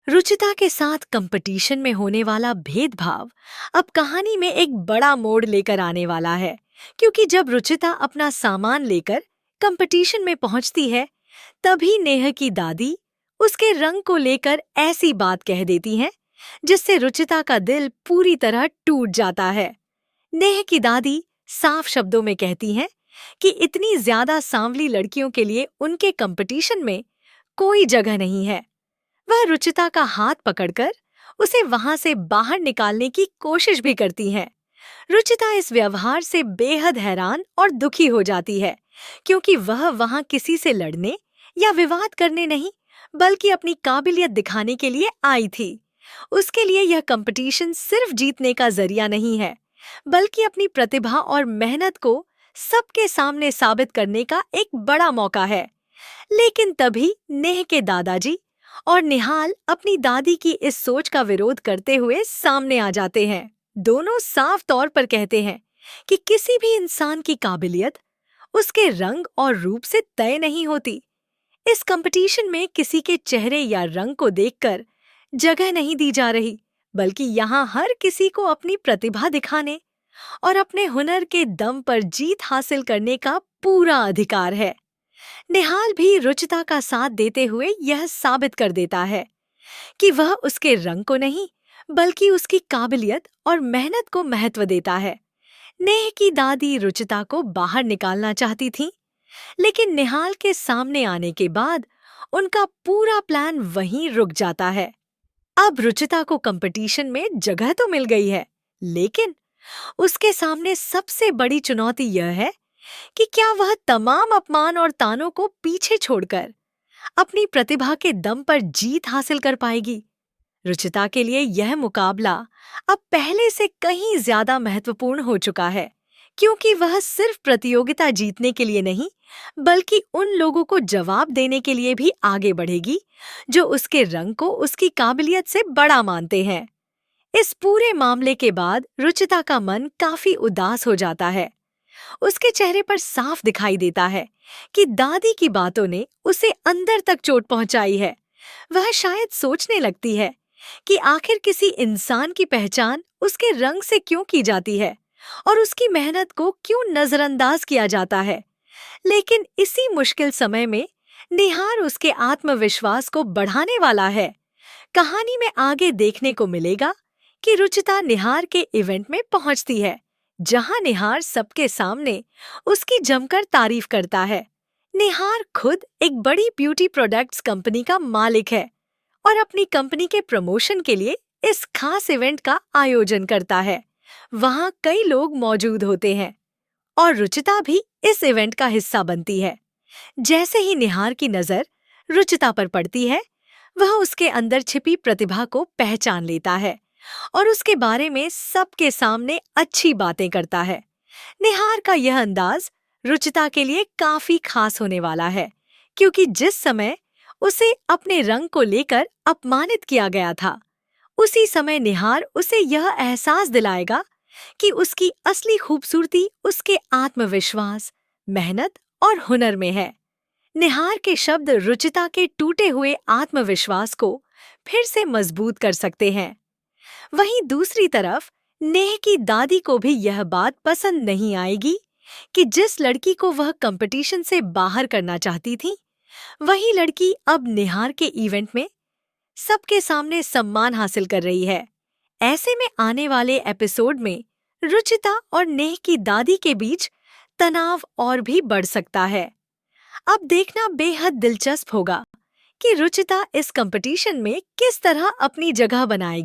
रुचिता के साथ कंपटीशन में होने वाला भेदभाव अब कहानी में एक बड़ा मोड़ लेकर आने वाला है। क्योंकि जब रुचिता अपना सामान लेकर कंपटीशन में पहुंचती है, तभी नेहा की दादी उसके रंग को लेकर ऐसी बात कह देती हैं, जिससे रुचिता का दिल पूरी तरह टूट जाता है। नेहा की दादी साफ शब्दों में कहती हैं कि इतनी ज्यादा सांवली लड़कियों के लिए उनके कंपटीशन में कोई जगह नहीं है। वह रुचिता का हाथ पकड़कर उसे वहां से बाहर निकालने की कोशिश भी करती हैं। रुचिता इस व्यवहार से बेहद हैरान और दुखी हो जाती है, क्योंकि वह वहां किसी से लड़ने या विवाद करने नहीं, बल्कि अपनी काबिलियत दिखाने के लिए आई थी। उसके लिए यह कंपटीशन सिर्फ जीतने का जरिया नहीं है, बल्कि अपनी प्रतिभा और मेहनत को सबके सामने साबित करने का एक बड़ा मौका है। लेकिन तभी नेह के दादाजी और निहाल अपनी दादी की इस सोच का विरोध करते हुए सामने आ जाते हैं। दोनों साफ तौर पर कहते हैं कि किसी भी इंसान की काबिलियत उसके रंग और रूप से तय नहीं होती। इस कंपटीशन में किसी के चेहरे या रंग को देखकर जगह नहीं दी जा रही, बल्कि यहाँ हर किसी को अपनी प्रतिभा दिखाने और अपने हुनर के दम पर जीत हासिल करने का पूरा अधिकार है। निहाल भी रुचिता का साथ देते हुए यह साबित कर देता है कि वह उसके रंग को नहीं, बल्कि उसकी काबिलियत और मेहनत को महत्व देता है। नेह की दादी रुचिता को बाहर निकालना चाहती थी, लेकिन निहाल के सामने आने के बाद उनका पूरा प्लान वहीं रुक जाता है। अब रुचिता को कंपटीशन में जगह तो मिल गई है, लेकिन उसके सामने सबसे बड़ी चुनौती यह है कि क्या वह तमाम अपमान और तानों को पीछे छोड़कर अपनी प्रतिभा के दम पर जीत हासिल कर पाएगी। रुचिता के लिए यह मुकाबला अब पहले से कहीं ज्यादा महत्वपूर्ण हो चुका है, क्योंकि वह सिर्फ प्रतियोगिता जीतने के लिए नहीं, बल्कि उन लोगों को जवाब देने के लिए भी आगे बढ़ेगी जो उसके रंग को उसकी काबिलियत से बड़ा मानते हैं। इस पूरे मामले के बाद रुचिता का मन काफी उदास हो जाता है। उसके चेहरे पर साफ दिखाई देता है कि दादी की बातों ने उसे अंदर तक चोट पहुंचाई है। वह शायद सोचने लगती है कि आखिर किसी इंसान की पहचान उसके रंग से क्यों की जाती है और उसकी मेहनत को क्यों नजरअंदाज किया जाता है। लेकिन इसी मुश्किल समय में निहार उसके आत्मविश्वास को बढ़ाने वाला है। कहानी में आगे देखने को मिलेगा कि रुचिता निहार के इवेंट में पहुंचती है, जहां निहार सबके सामने उसकी जमकर तारीफ करता है। निहार खुद एक बड़ी ब्यूटी प्रोडक्ट्स कंपनी का मालिक है और अपनी कंपनी के प्रमोशन के लिए इस खास इवेंट का आयोजन करता है। वहां कई लोग मौजूद होते हैं और रुचिता भी इस इवेंट का हिस्सा बनती है। जैसे ही निहार की नजर रुचिता पर पड़ती है, वह उसके अंदर छिपी प्रतिभा को पहचान लेता है और उसके बारे में सबके सामने अच्छी बातें करता है। निहार का यह अंदाज रुचिता के लिए काफी खास होने वाला है, क्योंकि जिस समय उसे अपने रंग को लेकर अपमानित किया गया था, उसी समय निहार उसे यह एहसास दिलाएगा कि उसकी असली खूबसूरती उसके आत्मविश्वास, मेहनत और हुनर में है। निहार के शब्द रुचिता के टूटे हुए आत्मविश्वास को फिर से मजबूत कर सकते हैं। वहीं दूसरी तरफ नेह की दादी को भी यह बात पसंद नहीं आएगी कि जिस लड़की को वह कंपटीशन से बाहर करना चाहती थी, वही लड़की अब निहार के इवेंट में सबके सामने सम्मान हासिल कर रही है। ऐसे में आने वाले एपिसोड में रुचिता और नेह की दादी के बीच तनाव और भी बढ़ सकता है। अब देखना बेहद दिलचस्प होगा कि रुचिता इस कंपटीशन में किस तरह अपनी जगह बनाएगी।